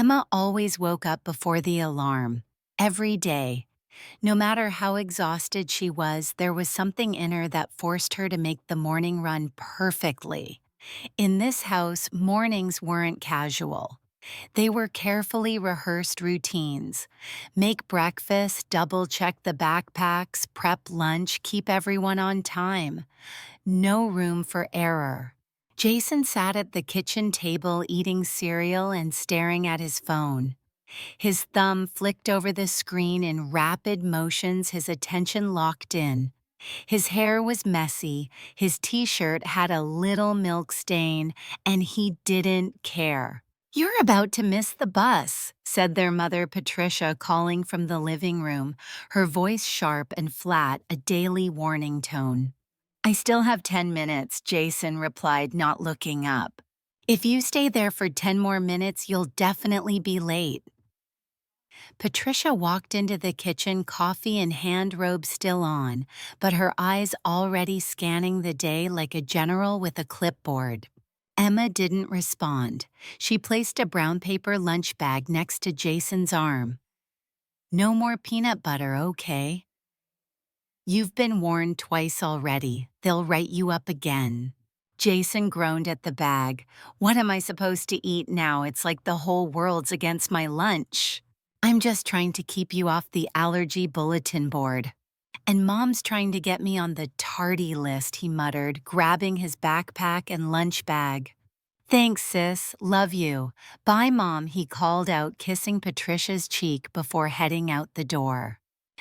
Emma always woke up before the alarm, every day. No matter how exhausted she was, there was something in her that forced her to make the morning run perfectly. In this house, mornings weren't casual. They were carefully rehearsed routines. Make breakfast, double-check the backpacks, prep lunch, keep everyone on time. No room for error. Jason sat at the kitchen table eating cereal and staring at his phone. His thumb flicked over the screen in rapid motions, his attention locked in. His hair was messy, his t-shirt had a little milk stain, and he didn't care. "You're about to miss the bus," said their mother Patricia, calling from the living room, her voice sharp and flat, a daily warning tone. "I still have 10 minutes," Jason replied, not looking up. "If you stay there for 10 more minutes, you'll definitely be late." Patricia walked into the kitchen, coffee and hand robe still on, but her eyes already scanning the day like a general with a clipboard. Emma didn't respond. She placed a brown paper lunch bag next to Jason's arm. "No more peanut butter, okay? You've been warned twice already. They'll write you up again." Jason groaned at the bag. "What am I supposed to eat now? It's like the whole world's against my lunch." "I'm just trying to keep you off the allergy bulletin board. And Mom's trying to get me on the tardy list," he muttered, grabbing his backpack and lunch bag. "Thanks, sis. Love you. Bye, Mom," he called out, kissing Patricia's cheek before heading out the door.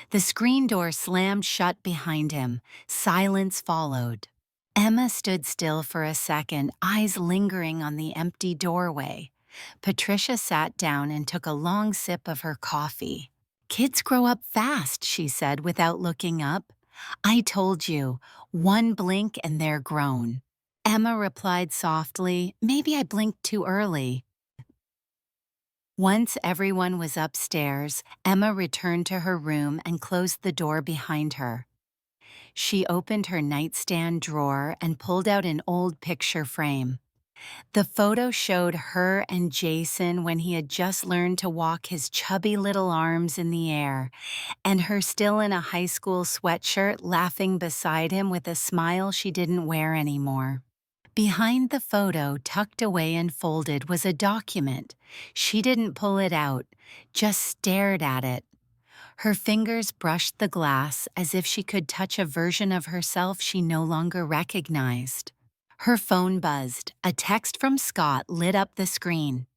The screen door slammed shut behind him. Silence followed. Emma stood still for a second, eyes lingering on the empty doorway. Patricia sat down and took a long sip of her coffee. "Kids grow up fast," she said without looking up. "I told you, one blink and they're grown." Emma replied softly, "Maybe I blinked too early." Once everyone was upstairs, Emma returned to her room and closed the door behind her. She opened her nightstand drawer and pulled out an old picture frame. The photo showed her and Jason when he had just learned to walk his chubby little arms in the air, and her still in a high school sweatshirt laughing beside him with a smile she didn't wear anymore. Behind the photo, tucked away and folded, was a document. She didn't pull it out, just stared at it. Her fingers brushed the glass as if she could touch a version of herself she no longer recognized. Her phone buzzed. A text from Scott lit up the screen.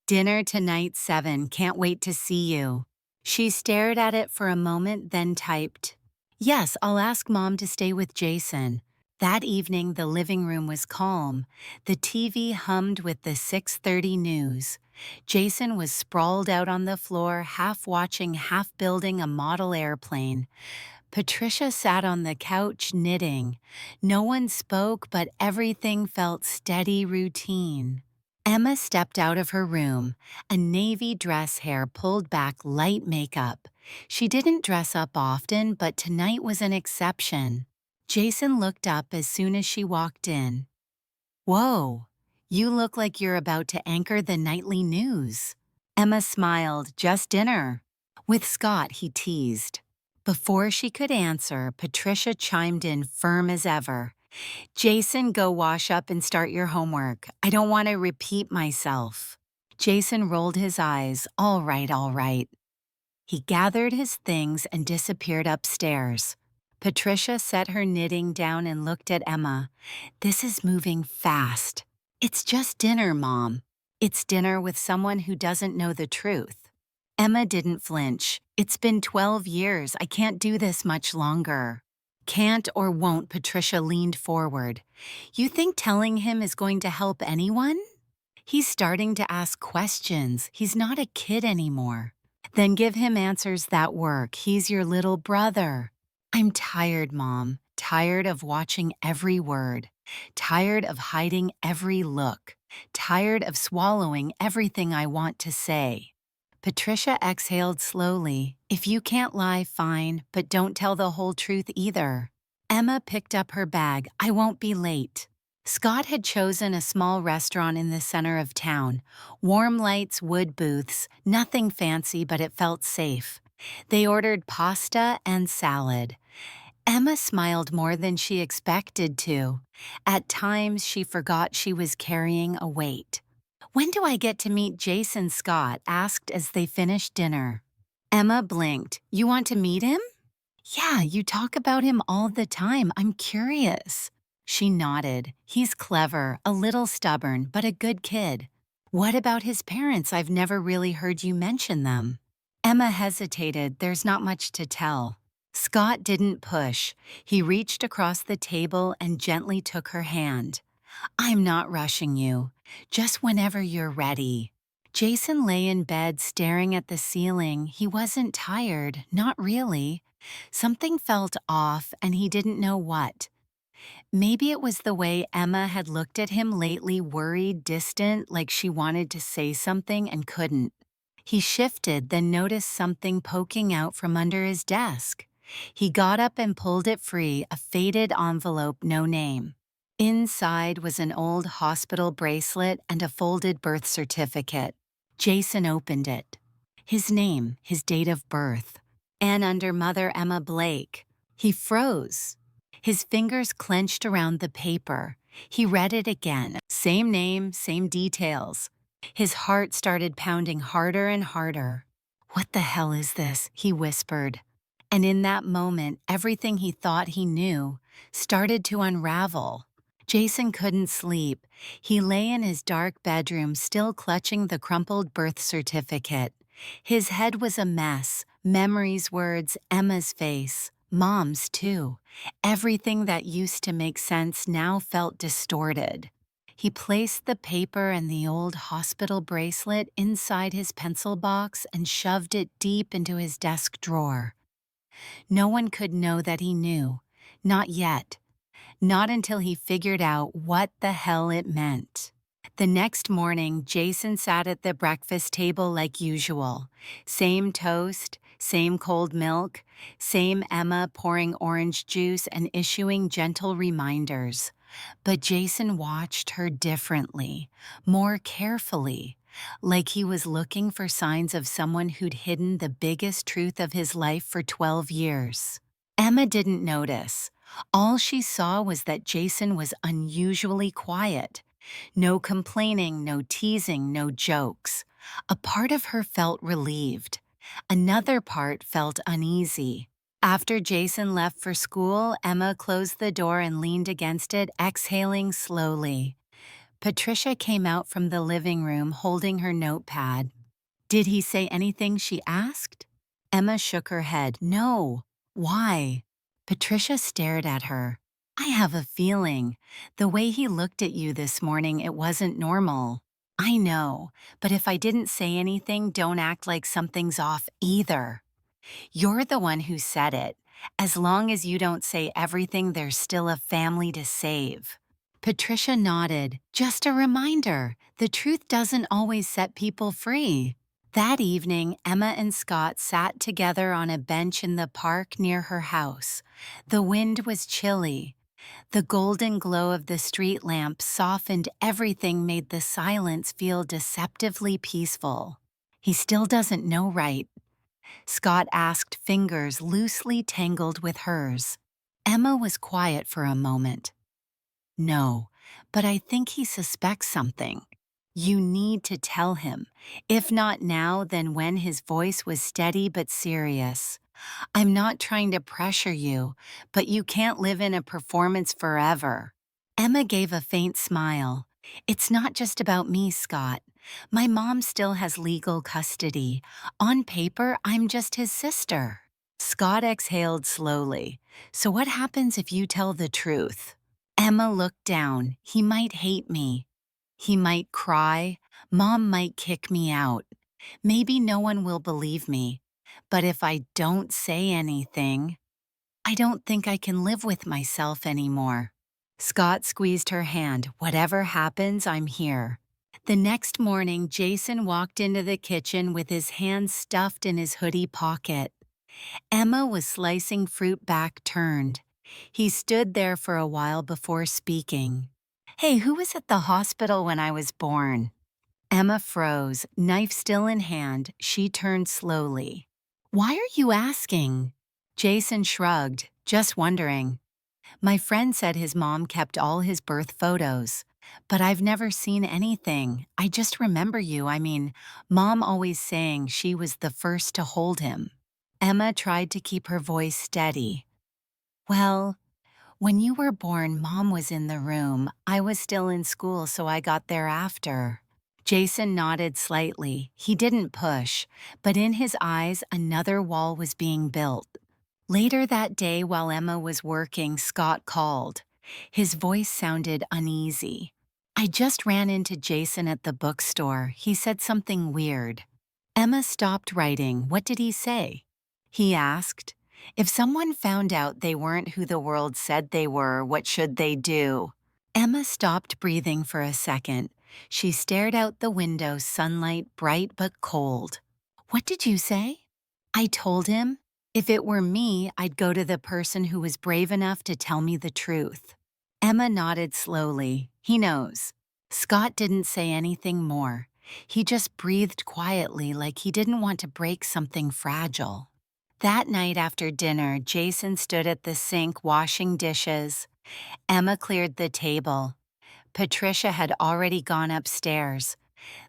"Dinner tonight, 7. Can't wait to see you." She stared at it for a moment, then typed, "Yes, I'll ask Mom to stay with Jason." That evening, the living room was calm. The TV hummed with the 6:30 news. Jason was sprawled out on the floor, half watching, half building a model airplane. Patricia sat on the couch knitting. No one spoke, but everything felt steady routine. Emma stepped out of her room, a navy dress, hair pulled back, light makeup. She didn't dress up often, but tonight was an exception. Jason looked up as soon as she walked in. "Whoa, you look like you're about to anchor the nightly news." Emma smiled. "Just dinner." "With Scott," he teased. Before she could answer, Patricia chimed in firm as ever. "Jason, go wash up and start your homework. I don't want to repeat myself." Jason rolled his eyes. All right, all right." He gathered his things and disappeared upstairs. Patricia set her knitting down and looked at Emma. "This is moving fast." "It's just dinner, Mom." "It's dinner with someone who doesn't know the truth." Emma didn't flinch. "It's been 12 years. I can't do this much longer." "Can't or won't," Patricia leaned forward. "You think telling him is going to help anyone? He's starting to ask questions. He's not a kid anymore." "Then give him answers that work. He's your little brother." "I'm tired, Mom. Tired of watching every word. Tired of hiding every look. Tired of swallowing everything I want to say." Patricia exhaled slowly. "If you can't lie, fine, but don't tell the whole truth either." Emma picked up her bag. "I won't be late." Scott had chosen a small restaurant in the center of town. Warm lights, wood booths, nothing fancy, but it felt safe. They ordered pasta and salad. Emma smiled more than she expected to. At times, she forgot she was carrying a weight. "When do I get to meet Jason Scott?" asked as they finished dinner. Emma blinked. "You want to meet him?" "Yeah, you talk about him all the time. I'm curious." She nodded. "He's clever, a little stubborn, but a good kid." "What about his parents? I've never really heard you mention them." Emma hesitated. "There's not much to tell." Scott didn't push. He reached across the table and gently took her hand. "I'm not rushing you. Just whenever you're ready." Jason lay in bed staring at the ceiling. He wasn't tired, not really. Something felt off, and he didn't know what. Maybe it was the way Emma had looked at him lately, worried, distant, like she wanted to say something and couldn't. He shifted, then noticed something poking out from under his desk. He got up and pulled it free, a faded envelope, no name. Inside was an old hospital bracelet and a folded birth certificate. Jason opened it. His name, his date of birth. And under Mother Emma Blake. He froze. His fingers clenched around the paper. He read it again. Same name, same details. His heart started pounding harder and harder. "What the hell is this?" he whispered. And in that moment, everything he thought he knew started to unravel. Jason couldn't sleep. He lay in his dark bedroom, still clutching the crumpled birth certificate. His head was a mess. Memories, words, Emma's face. Mom's, too. Everything that used to make sense now felt distorted. He placed the paper and the old hospital bracelet inside his pencil box and shoved it deep into his desk drawer. No one could know that he knew. Not yet. Not until he figured out what the hell it meant. The next morning, Jason sat at the breakfast table like usual. Same toast, same cold milk, same Emma pouring orange juice and issuing gentle reminders. But Jason watched her differently, more carefully, like he was looking for signs of someone who'd hidden the biggest truth of his life for 12 years. Emma didn't notice. All she saw was that Jason was unusually quiet. No complaining, no teasing, no jokes. A part of her felt relieved. Another part felt uneasy. After Jason left for school, Emma closed the door and leaned against it, exhaling slowly. Patricia came out from the living room holding her notepad. "Did he say anything?" she asked. Emma shook her head. "No." "Why?" Patricia stared at her. "I have a feeling. The way he looked at you this morning, it wasn't normal." "I know, but if I didn't say anything, don't act like something's off either." "You're the one who said it. As long as you don't say everything, there's still a family to save." Patricia nodded. "Just a reminder, the truth doesn't always set people free." That evening, Emma and Scott sat together on a bench in the park near her house. The wind was chilly. The golden glow of the street lamp softened everything, made the silence feel deceptively peaceful. "He still doesn't know, right?" Scott asked, fingers loosely tangled with hers. Emma was quiet for a moment. "No, but I think he suspects something. You need to tell him. If not now, then when." His voice was steady but serious. "I'm not trying to pressure you, but you can't live in a performance forever." Emma gave a faint smile. "It's not just about me, Scott. My mom still has legal custody. On paper, I'm just his sister." Scott exhaled slowly. "So what happens if you tell the truth?" Emma looked down. "He might hate me. He might cry. Mom might kick me out. Maybe no one will believe me. But if I don't say anything, I don't think I can live with myself anymore." Scott squeezed her hand. "Whatever happens, I'm here." The next morning, Jason walked into the kitchen with his hands stuffed in his hoodie pocket. Emma was slicing fruit back turned. He stood there for a while before speaking. Hey, who was at the hospital when I was born? Emma froze, knife still in hand. She turned slowly. Why are you asking? Jason shrugged, just wondering. My friend said his mom kept all his birth photos. But I've never seen anything. I just remember you. Mom always saying she was the first to hold him. Emma tried to keep her voice steady. Well, when you were born, Mom was in the room. I was still in school, so I got there after. Jason nodded slightly. He didn't push, but in his eyes, another wall was being built. Later that day, while Emma was working, Scott called. His voice sounded uneasy. I just ran into Jason at the bookstore. He said something weird. Emma stopped writing. What did he say? He asked. If someone found out they weren't who the world said they were, what should they do? Emma stopped breathing for a second. She stared out the window, sunlight bright but cold. What did you say? I told him, if it were me, I'd go to the person who was brave enough to tell me the truth. Emma nodded slowly. He knows. Scott didn't say anything more. He just breathed quietly like he didn't want to break something fragile. That night after dinner, Jason stood at the sink washing dishes. Emma cleared the table. Patricia had already gone upstairs.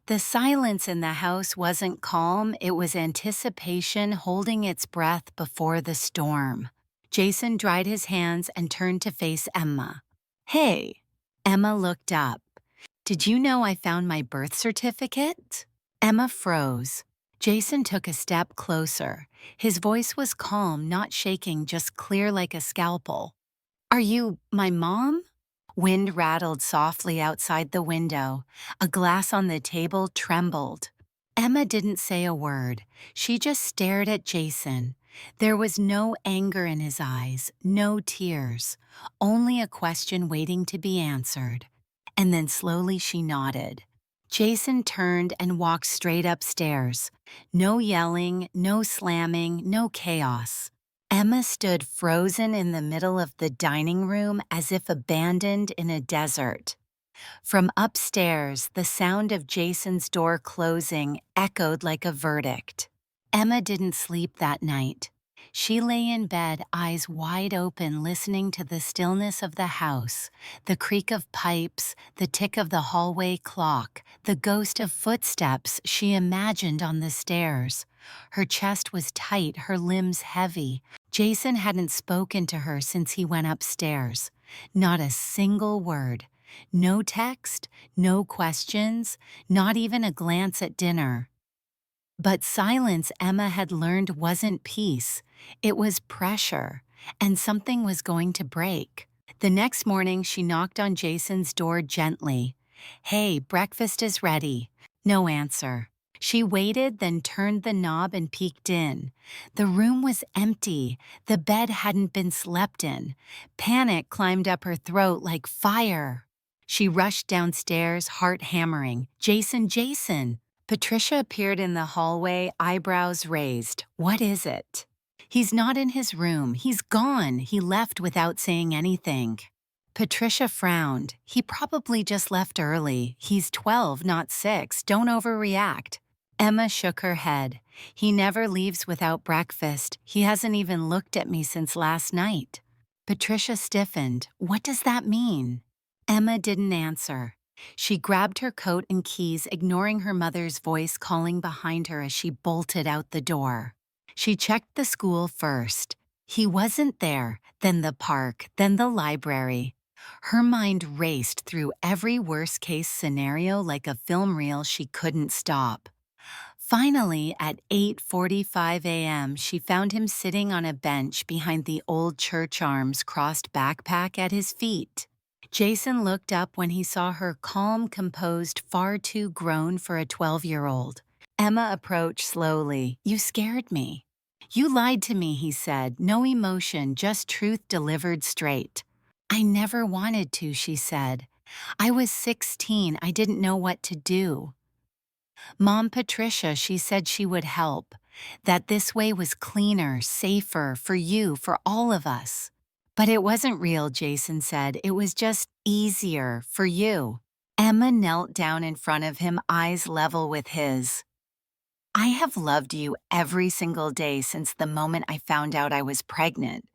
The silence in the house wasn't calm, it was anticipation holding its breath before the storm. Jason dried his hands and turned to face Emma. Hey! Emma looked up. Did you know I found my birth certificate? Emma froze. Jason took a step closer. His voice was calm, not shaking, just clear like a scalpel. Are you my mom? Wind rattled softly outside the window. A glass on the table trembled. Emma didn't say a word. She just stared at Jason. There was no anger in his eyes, no tears, only a question waiting to be answered. And then slowly she nodded. Jason turned and walked straight upstairs. No yelling, no slamming, no chaos. Emma stood frozen in the middle of the dining room as if abandoned in a desert. From upstairs, the sound of Jason's door closing echoed like a verdict. Emma didn't sleep that night. She lay in bed, eyes wide open, listening to the stillness of the house, the creak of pipes, the tick of the hallway clock, the ghost of footsteps she imagined on the stairs. Her chest was tight, her limbs heavy. Jason hadn't spoken to her since he went upstairs. Not a single word. No text, no questions, not even a glance at dinner. But silence, Emma had learned, wasn't peace. It was pressure, and something was going to break. The next morning, she knocked on Jason's door gently. Hey, breakfast is ready. No answer. She waited, then turned the knob and peeked in. The room was empty. The bed hadn't been slept in. Panic climbed up her throat like fire. She rushed downstairs, heart hammering. Jason, Jason! Patricia appeared in the hallway, eyebrows raised. What is it? He's not in his room. He's gone. He left without saying anything. Patricia frowned. He probably just left early. He's 12, not 6. Don't overreact. Emma shook her head. He never leaves without breakfast. He hasn't even looked at me since last night. Patricia stiffened. What does that mean? Emma didn't answer. She grabbed her coat and keys, ignoring her mother's voice calling behind her as she bolted out the door. She checked the school first. He wasn't there, then the park, then the library. Her mind raced through every worst-case scenario like a film reel she couldn't stop. Finally, at 8:45 a.m., she found him sitting on a bench behind the old church arms, crossed backpack at his feet. Jason looked up when he saw her, calm, composed, far too grown for a 12-year-old. Emma approached slowly. You scared me. You lied to me, he said. No emotion, just truth delivered straight. I never wanted to, she said. I was 16. I didn't know what to do. Mom Patricia, she said she would help. That this way was cleaner, safer, for you, for all of us. But it wasn't real, Jason said. It was just easier for you. Emma knelt down in front of him, eyes level with his. I have loved you every single day since the moment I found out I was pregnant.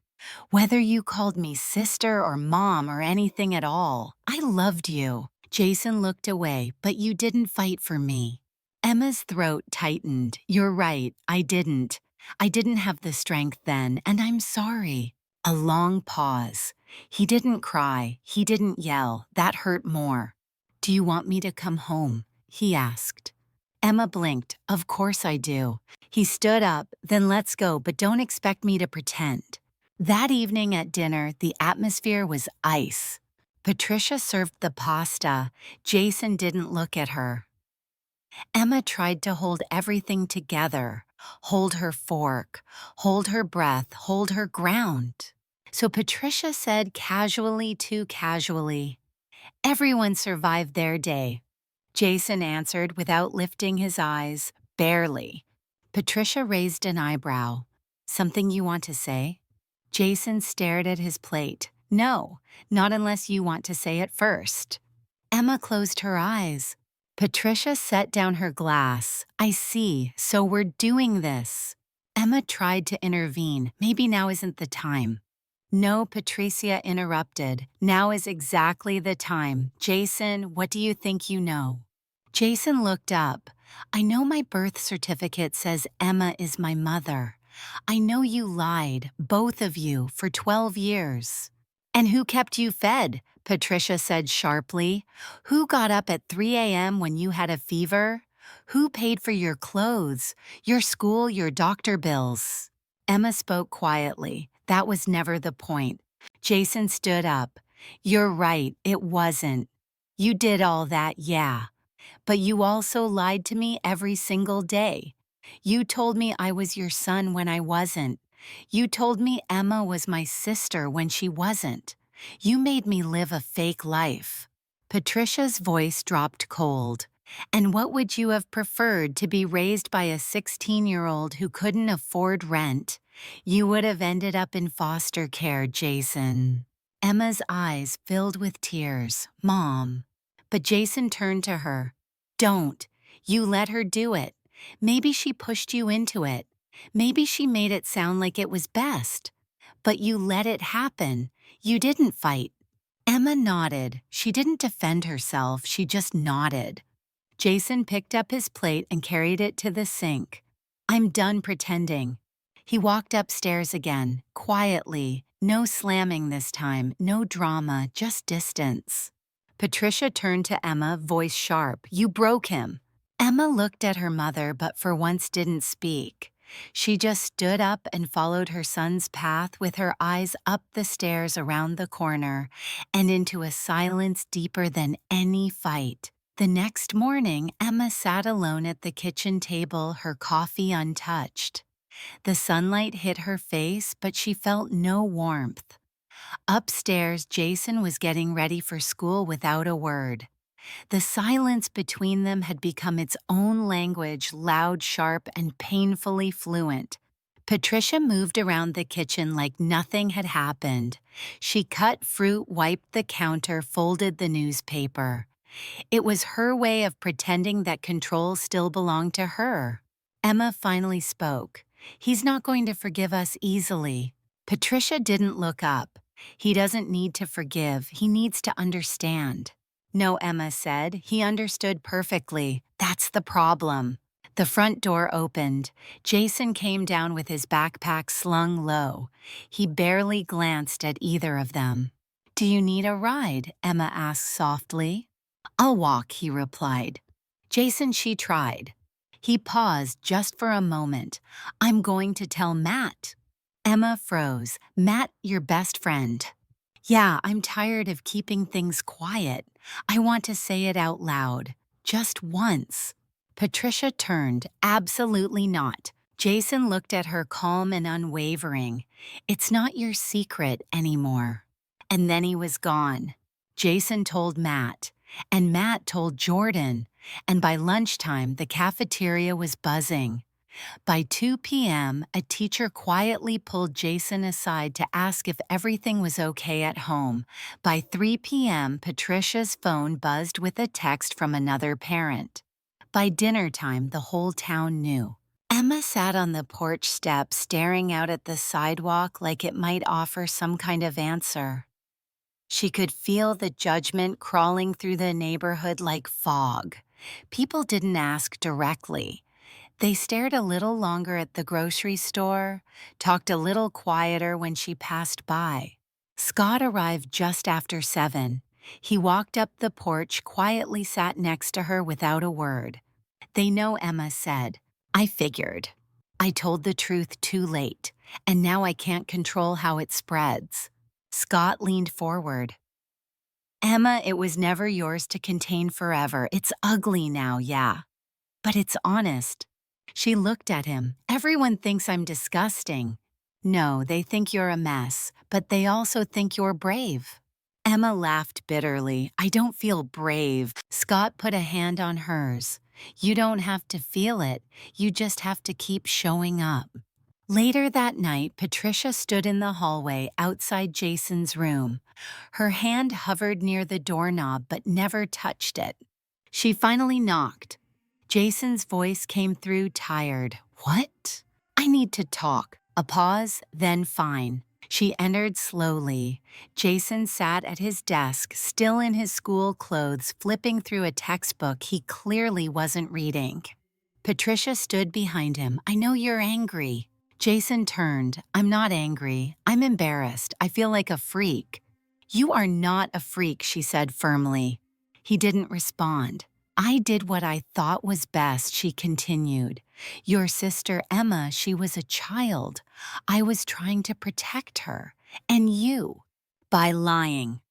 Whether you called me sister or mom or anything at all, I loved you. Jason looked away, but you didn't fight for me. Emma's throat tightened. You're right, I didn't. I didn't have the strength then, and I'm sorry. A long pause. He didn't cry, he didn't yell. That hurt more. Do you want me to come home? He asked. Emma blinked. Of course I do. He stood up. Then let's go, but don't expect me to pretend. That evening at dinner, the atmosphere was ice. Patricia served the pasta. Jason didn't look at her. Emma tried to hold everything together. Hold her fork, hold her breath, hold her ground. So Patricia said casually, too casually, everyone survived their day. Jason answered without lifting his eyes, barely. Patricia raised an eyebrow. Something you want to say? Jason stared at his plate. No, not unless you want to say it first. Emma closed her eyes. Patricia set down her glass. I see, so we're doing this. Emma tried to intervene. Maybe now isn't the time. No, Patricia interrupted. Now is exactly the time. Jason, what do you think you know? Jason looked up. I know my birth certificate says Emma is my mother. I know you lied, both of you, for 12 years. And who kept you fed? Patricia said sharply. Who got up at 3 a.m. when you had a fever? Who paid for your clothes, your school, your doctor bills? Emma spoke quietly. That was never the point. Jason stood up. You're right, it wasn't. You did all that, yeah. But you also lied to me every single day. You told me I was your son when I wasn't. You told me Emma was my sister when she wasn't. You made me live a fake life. Patricia's voice dropped cold. And what would you have preferred, to be raised by a 16-year-old who couldn't afford rent? You would have ended up in foster care, Jason. Emma's eyes filled with tears. Mom. But Jason turned to her. Don't. You let her do it. Maybe she pushed you into it. Maybe she made it sound like it was best. But you let it happen. You didn't fight. Emma nodded. She didn't defend herself, she just nodded. Jason picked up his plate and carried it to the sink. I'm done pretending. He walked upstairs again, quietly. No slamming this time, no drama, just distance. Patricia turned to Emma, voice sharp. You broke him. Emma looked at her mother, but for once didn't speak. She just stood up and followed her son's path with her eyes up the stairs around the corner and into a silence deeper than any fight. The next morning, Emma sat alone at the kitchen table, her coffee untouched. The sunlight hit her face, but she felt no warmth. Upstairs, Jason was getting ready for school without a word. The silence between them had become its own language, loud, sharp, and painfully fluent. Patricia moved around the kitchen like nothing had happened. She cut fruit, wiped the counter, folded the newspaper. It was her way of pretending that control still belonged to her. Emma finally spoke. He's not going to forgive us easily. Patricia didn't look up. He doesn't need to forgive, he needs to understand. No, Emma said. He understood perfectly. That's the problem. The front door opened. Jason came down with his backpack slung low. He barely glanced at either of them. Do you need a ride? Emma asked softly. I'll walk, he replied. Jason, she tried. He paused just for a moment. I'm going to tell Matt. Emma froze. Matt, your best friend. Yeah, I'm tired of keeping things quiet. I want to say it out loud. Just once. Patricia turned. Absolutely not. Jason looked at her calm and unwavering. It's not your secret anymore. And then he was gone. Jason told Matt. And Matt told Jordan. And by lunchtime, the cafeteria was buzzing. By 2 p.m., a teacher quietly pulled Jason aside to ask if everything was okay at home. By 3 p.m., Patricia's phone buzzed with a text from another parent. By dinner time, the whole town knew. Emma sat on the porch step staring out at the sidewalk like it might offer some kind of answer. She could feel the judgment crawling through the neighborhood like fog. People didn't ask directly. They stared a little longer at the grocery store, talked a little quieter when she passed by. Scott arrived just after 7. He walked up the porch, quietly sat next to her without a word. They know, Emma said. I figured. I told the truth too late, and now I can't control how it spreads. Scott leaned forward. Emma, it was never yours to contain forever. It's ugly now, yeah. But it's honest. She looked at him. Everyone thinks I'm disgusting. No, they think you're a mess, but they also think you're brave. Emma laughed bitterly. I don't feel brave. Scott put a hand on hers. You don't have to feel it. You just have to keep showing up. Later that night, Patricia stood in the hallway outside Jason's room. Her hand hovered near the doorknob but never touched it. She finally knocked. Jason's voice came through, tired. What? I need to talk. A pause, then fine. She entered slowly. Jason sat at his desk, still in his school clothes, flipping through a textbook he clearly wasn't reading. Patricia stood behind him. I know you're angry. Jason turned. I'm not angry. I'm embarrassed. I feel like a freak. You are not a freak, she said firmly. He didn't respond. I did what I thought was best, she continued. Your sister Emma, she was a child. I was trying to protect her. And you. By lying.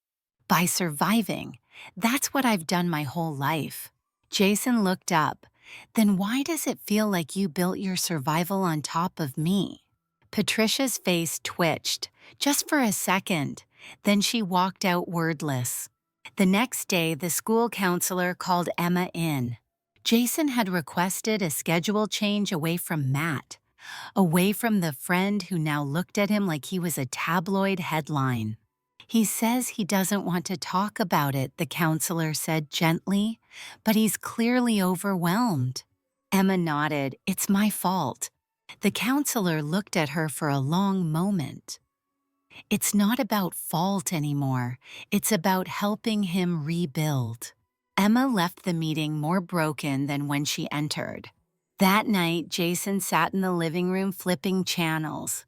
By surviving. That's what I've done my whole life. Jason looked up. Then why does it feel like you built your survival on top of me? Patricia's face twitched, just for a second. Then she walked out wordless. The next day, the school counselor called Emma in. Jason had requested a schedule change away from Matt, away from the friend who now looked at him like he was a tabloid headline. He says he doesn't want to talk about it, the counselor said gently, but he's clearly overwhelmed. Emma nodded. It's my fault. The counselor looked at her for a long moment. It's not about fault anymore. It's about helping him rebuild. Emma left the meeting more broken than when she entered. That night, Jason sat in the living room flipping channels.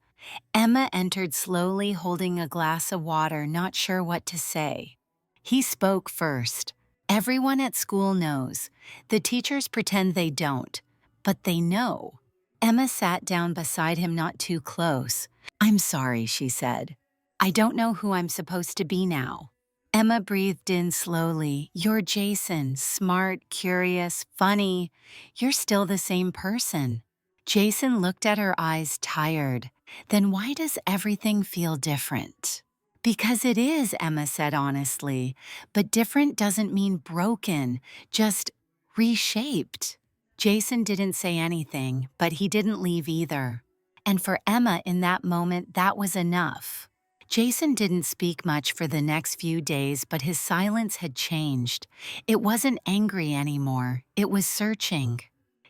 Emma entered slowly, holding a glass of water, not sure what to say. He spoke first. Everyone at school knows. The teachers pretend they don't, but they know. Emma sat down beside him, not too close. I'm sorry, she said. I don't know who I'm supposed to be now. Emma breathed in slowly. You're Jason, smart, curious, funny. You're still the same person. Jason looked at her eyes, tired. Then why does everything feel different? Because it is, Emma said honestly. But different doesn't mean broken, just reshaped. Jason didn't say anything, but he didn't leave either. And for Emma in that moment, that was enough. Jason didn't speak much for the next few days, but his silence had changed. It wasn't angry anymore. It was searching.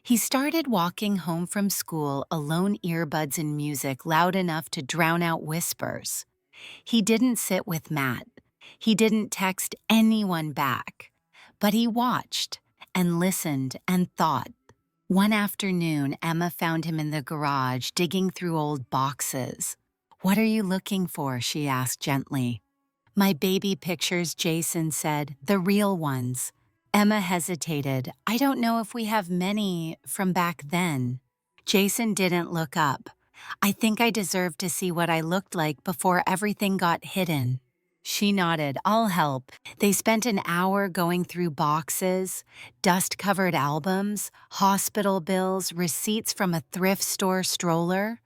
He started walking home from school, alone, earbuds and music loud enough to drown out whispers. He didn't sit with Matt. He didn't text anyone back. But he watched and listened and thought. One afternoon, Emma found him in the garage, digging through old boxes. What are you looking for? She asked gently. My baby pictures, Jason said, the real ones. Emma hesitated. I don't know if we have many from back then. Jason didn't look up. I think I deserve to see what I looked like before everything got hidden. She nodded. I'll help. They spent an hour going through boxes, dust-covered albums, hospital bills, receipts from a thrift store stroller.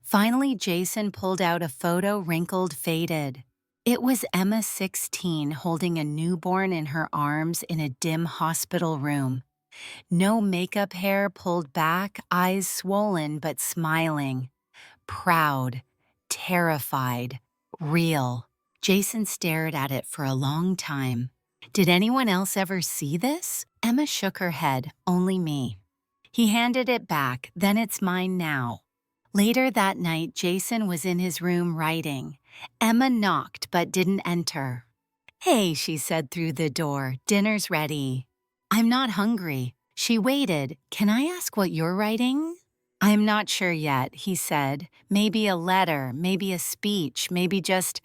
Finally, Jason pulled out a photo, wrinkled, faded. It was Emma, 16, holding a newborn in her arms in a dim hospital room. No makeup hair pulled back, eyes swollen but smiling. Proud, terrified, real. Jason stared at it for a long time. Did anyone else ever see this? Emma shook her head, only me. He handed it back, then it's mine now. Later that night, Jason was in his room writing. Emma knocked but didn't enter. Hey, she said through the door, dinner's ready. I'm not hungry. She waited. Can I ask what you're writing? I'm not sure yet, he said. Maybe a letter, maybe a speech, maybe just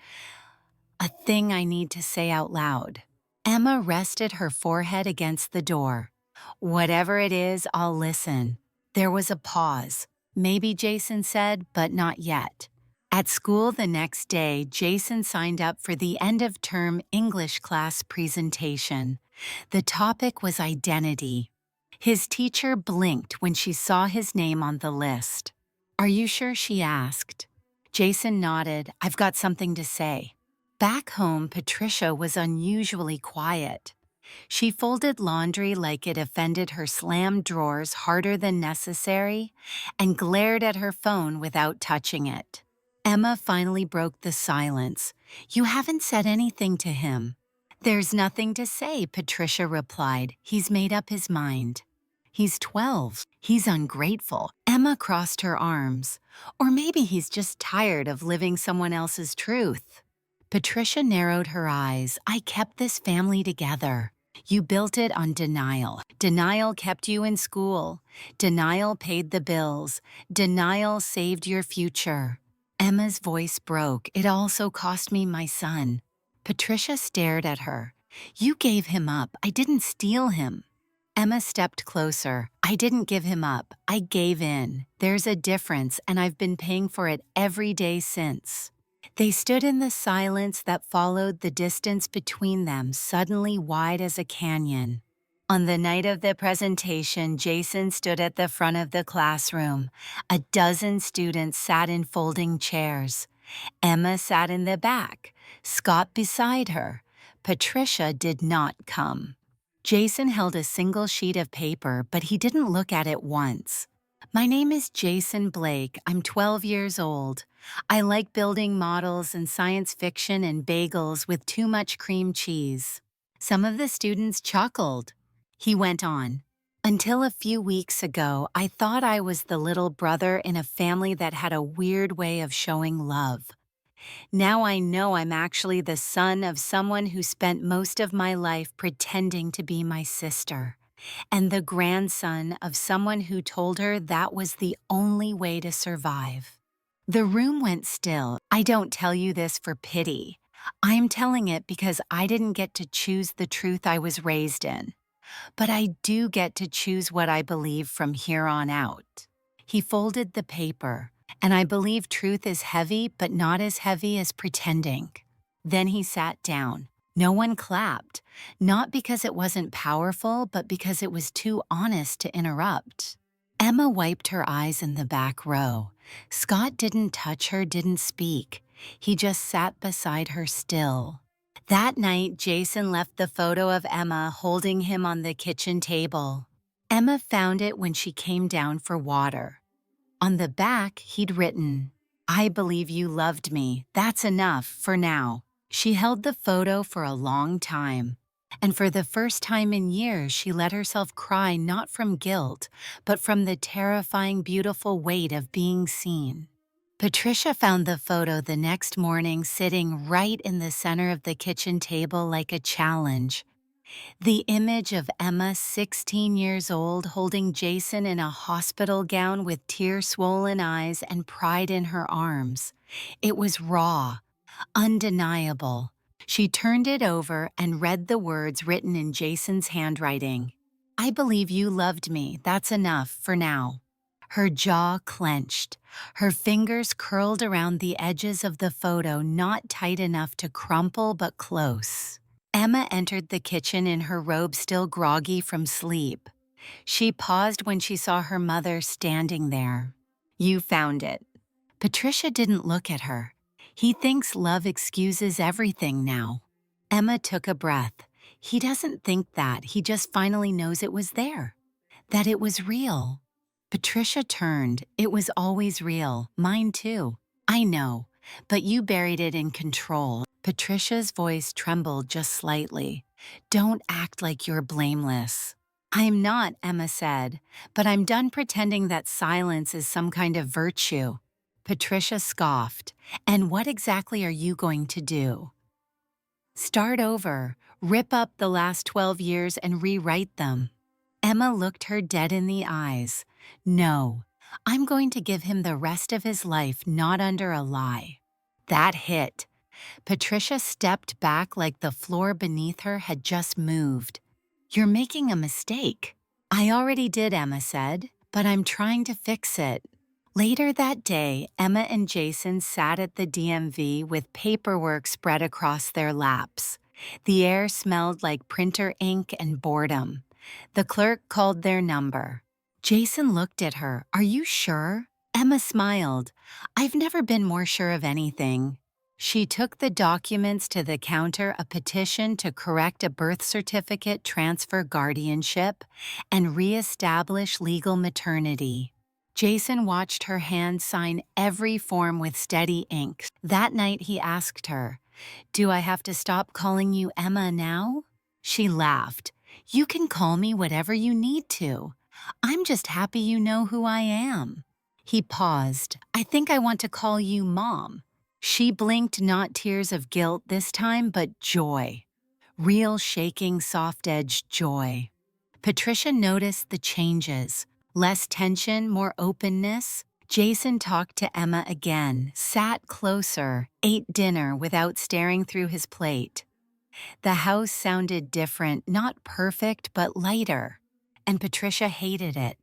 a thing I need to say out loud. Emma rested her forehead against the door. Whatever it is, I'll listen. There was a pause. Maybe, Jason said, but not yet. At school the next day, Jason signed up for the end-of-term English class presentation. The topic was identity. His teacher blinked when she saw his name on the list. Are you sure? She asked. Jason nodded. I've got something to say. Back home, Patricia was unusually quiet. She folded laundry like it offended her slammed drawers harder than necessary and glared at her phone without touching it. Emma finally broke the silence. You haven't said anything to him. There's nothing to say, Patricia replied. He's made up his mind. He's 12. He's ungrateful. Emma crossed her arms. Or maybe he's just tired of living someone else's truth. Patricia narrowed her eyes. I kept this family together. You built it on denial. Denial kept you in school. Denial paid the bills. Denial saved your future. Emma's voice broke. It also cost me my son. Patricia stared at her. You gave him up. I didn't steal him. Emma stepped closer. I didn't give him up. I gave in. There's a difference, and I've been paying for it every day since. They stood in the silence that followed the distance between them, suddenly wide as a canyon. On the night of the presentation, Jason stood at the front of the classroom. A dozen students sat in folding chairs. Emma sat in the back, Scott beside her. Patricia did not come. Jason held a single sheet of paper, but he didn't look at it once. My name is Jason Blake. I'm 12 years old. I like building models and science fiction and bagels with too much cream cheese. Some of the students chuckled. He went on. Until a few weeks ago, I thought I was the little brother in a family that had a weird way of showing love. Now I know I'm actually the son of someone who spent most of my life pretending to be my sister, and the grandson of someone who told her that was the only way to survive. The room went still. I don't tell you this for pity. I'm telling it because I didn't get to choose the truth I was raised in. But I do get to choose what I believe from here on out. He folded the paper, and I believe truth is heavy, but not as heavy as pretending. Then he sat down. No one clapped, not because it wasn't powerful, but because it was too honest to interrupt. Emma wiped her eyes in the back row. Scott didn't touch her, didn't speak. He just sat beside her still. That night, Jason left the photo of Emma holding him on the kitchen table. Emma found it when she came down for water. On the back, he'd written, I believe you loved me. That's enough for now. She held the photo for a long time. And for the first time in years, she let herself cry not from guilt, but from the terrifying, beautiful weight of being seen. Patricia found the photo the next morning sitting right in the center of the kitchen table like a challenge. The image of Emma, 16 years old, holding Jason in a hospital gown with tear-swollen eyes and pride in her arms. It was raw, undeniable. She turned it over and read the words written in Jason's handwriting. I believe you loved me. That's enough for now. Her jaw clenched. Her fingers curled around the edges of the photo, not tight enough to crumple but close. Emma entered the kitchen in her robe still groggy from sleep. She paused when she saw her mother standing there. You found it. Patricia didn't look at her. He thinks love excuses everything now. Emma took a breath. He doesn't think that. He just finally knows it was there. That it was real. Patricia turned. It was always real. Mine too. I know, but you buried it in control. Patricia's voice trembled just slightly. Don't act like you're blameless. I'm not, Emma said, but I'm done pretending that silence is some kind of virtue. Patricia scoffed. And what exactly are you going to do? Start over, rip up the last 12 years and rewrite them. Emma looked her dead in the eyes. No, I'm going to give him the rest of his life not under a lie. That hit. Patricia stepped back like the floor beneath her had just moved. You're making a mistake. I already did, Emma said, but I'm trying to fix it. Later that day, Emma and Jason sat at the DMV with paperwork spread across their laps. The air smelled like printer ink and boredom. The clerk called their number. Jason looked at her. Are you sure? Emma smiled. I've never been more sure of anything. She took the documents to the counter, a petition to correct a birth certificate, transfer guardianship, and reestablish legal maternity. Jason watched her hand sign every form with steady ink. That night he asked her, Do I have to stop calling you Emma now? She laughed. You can call me whatever you need to. I'm just happy you know who I am. He paused. I think I want to call you Mom. She blinked, not tears of guilt this time, but joy. Real shaking, soft-edged joy. Patricia noticed the changes. Less tension, more openness. Jason talked to Emma again, sat closer, ate dinner without staring through his plate. The house sounded different, not perfect, but lighter. And Patricia hated it.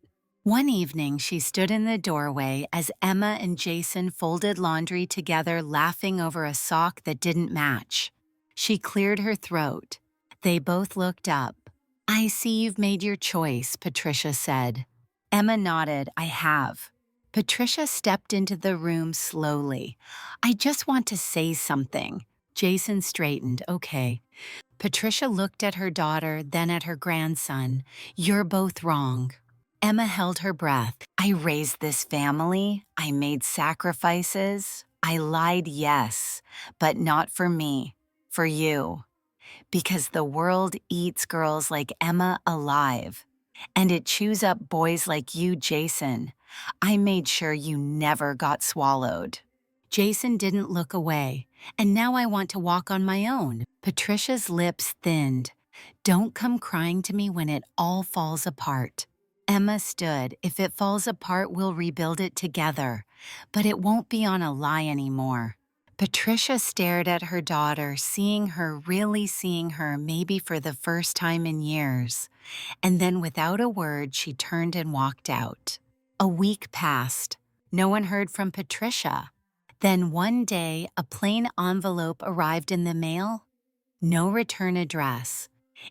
One evening, she stood in the doorway as Emma and Jason folded laundry together, laughing over a sock that didn't match. She cleared her throat. They both looked up. I see you've made your choice, Patricia said. Emma nodded. I have. Patricia stepped into the room slowly. I just want to say something. Jason straightened. Okay. Patricia looked at her daughter, then at her grandson. You're both wrong. Emma held her breath. I raised this family. I made sacrifices. I lied, yes, but not for me, for you. Because the world eats girls like Emma alive. And it chews up boys like you, Jason. I made sure you never got swallowed. Jason didn't look away, and now I want to walk on my own. Patricia's lips thinned. Don't come crying to me when it all falls apart. Emma stood. If it falls apart, we'll rebuild it together. But it won't be on a lie anymore. Patricia stared at her daughter, seeing her, really seeing her, maybe for the first time in years. And then without a word, she turned and walked out. A week passed. No one heard from Patricia. Then one day, a plain envelope arrived in the mail. No return address.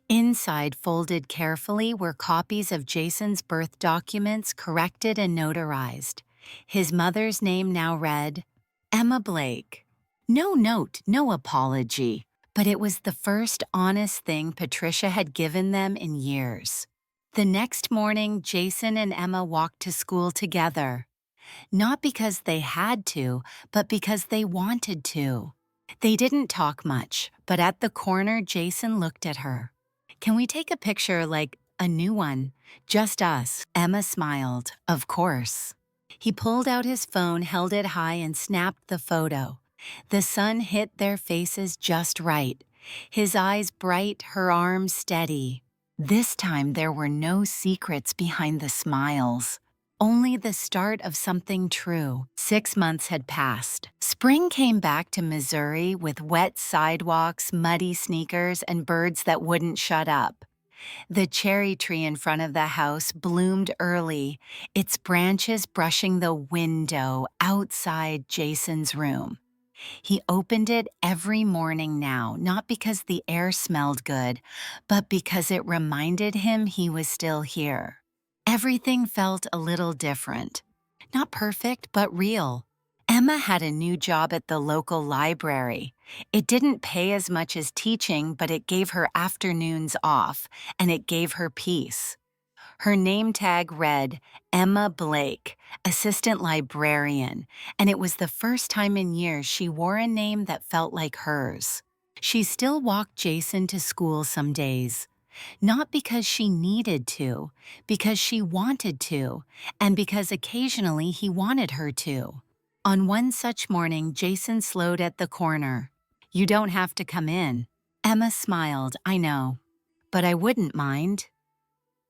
Inside, folded carefully, were copies of Jason's birth documents, corrected and notarized. His mother's name now read, Emma Blake. No note, no apology, but it was the first honest thing Patricia had given them in years. The next morning, Jason and Emma walked to school together. Not because they had to, but because they wanted to. They didn't talk much, but at the corner, Jason looked at her. Can we take a picture, like a new one? Just us. Emma smiled. Of course. He pulled out his phone, held it high, and snapped the photo. The sun hit their faces just right. His eyes bright, her arms steady. This time there were no secrets behind the smiles. Only the start of something true. 6 months had passed. Spring came back to Missouri with wet sidewalks, muddy sneakers, and birds that wouldn't shut up. The cherry tree in front of the house bloomed early, its branches brushing the window outside Jason's room. He opened it every morning now, not because the air smelled good, but because it reminded him he was still here. Everything felt a little different. Not perfect, but real. Emma had a new job at the local library. It didn't pay as much as teaching, but it gave her afternoons off, and it gave her peace. Her name tag read Emma Blake, assistant librarian, and it was the first time in years she wore a name that felt like hers. She still walked Jason to school some days, not because she needed to, because she wanted to, and because occasionally he wanted her to. On one such morning, Jason slowed at the corner. "You don't have to come in." Emma smiled. "I know, but I wouldn't mind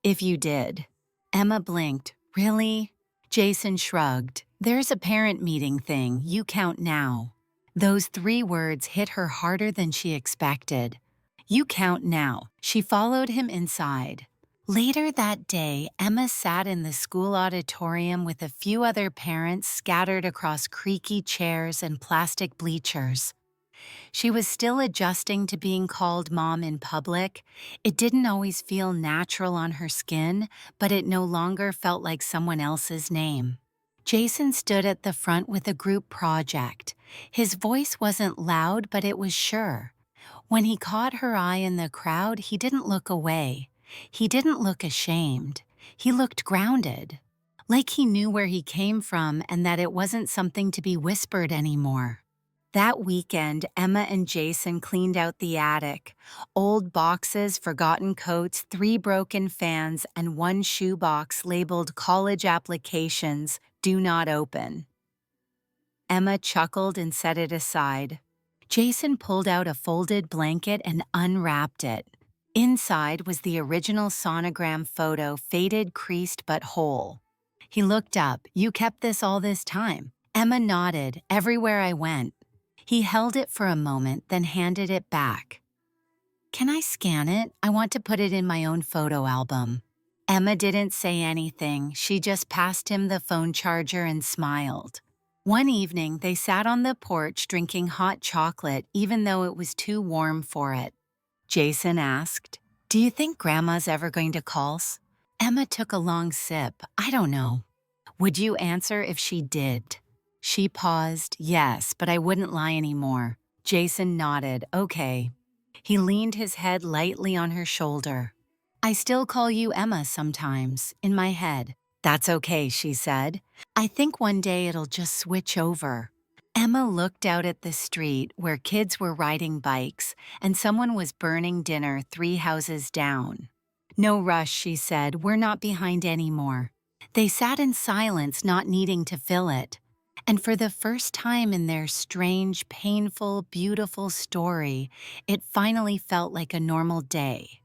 if you did." Emma blinked. "Really?" Jason shrugged. "There's a parent meeting thing. You count now." Those 3 words hit her harder than she expected. "You count now." She followed him inside. Later that day, Emma sat in the school auditorium with a few other parents scattered across creaky chairs and plastic bleachers. She was still adjusting to being called mom in public. It didn't always feel natural on her skin, but it no longer felt like someone else's name. Jason stood at the front with a group project. His voice wasn't loud, but it was sure. When he caught her eye in the crowd, he didn't look away. He didn't look ashamed. He looked grounded, like he knew where he came from and that it wasn't something to be whispered anymore. That weekend, Emma and Jason cleaned out the attic. Old boxes, forgotten coats, 3 broken fans, and 1 shoebox labeled college applications, do not open. Emma chuckled and set it aside. Jason pulled out a folded blanket and unwrapped it. Inside was the original sonogram photo, faded, creased, but whole. He looked up. "You kept this all this time?" Emma nodded. "Everywhere I went." He held it for a moment, then handed it back. "Can I scan it? I want to put it in my own photo album." Emma didn't say anything. She just passed him the phone charger and smiled. One evening, they sat on the porch drinking hot chocolate even though it was too warm for it. Jason asked, "Do you think Grandma's ever going to call?" Emma took a long sip. "I don't know." "Would you answer if she did?" She paused. "Yes, but I wouldn't lie anymore." Jason nodded. "Okay." He leaned his head lightly on her shoulder. "I still call you Emma sometimes, in my head." "That's okay," she said. "I think one day it'll just switch over." Emma looked out at the street where kids were riding bikes and someone was burning dinner 3 houses down. "No rush," she said. "We're not behind anymore." They sat in silence, not needing to fill it. And for the first time in their strange, painful, beautiful story, it finally felt like a normal day.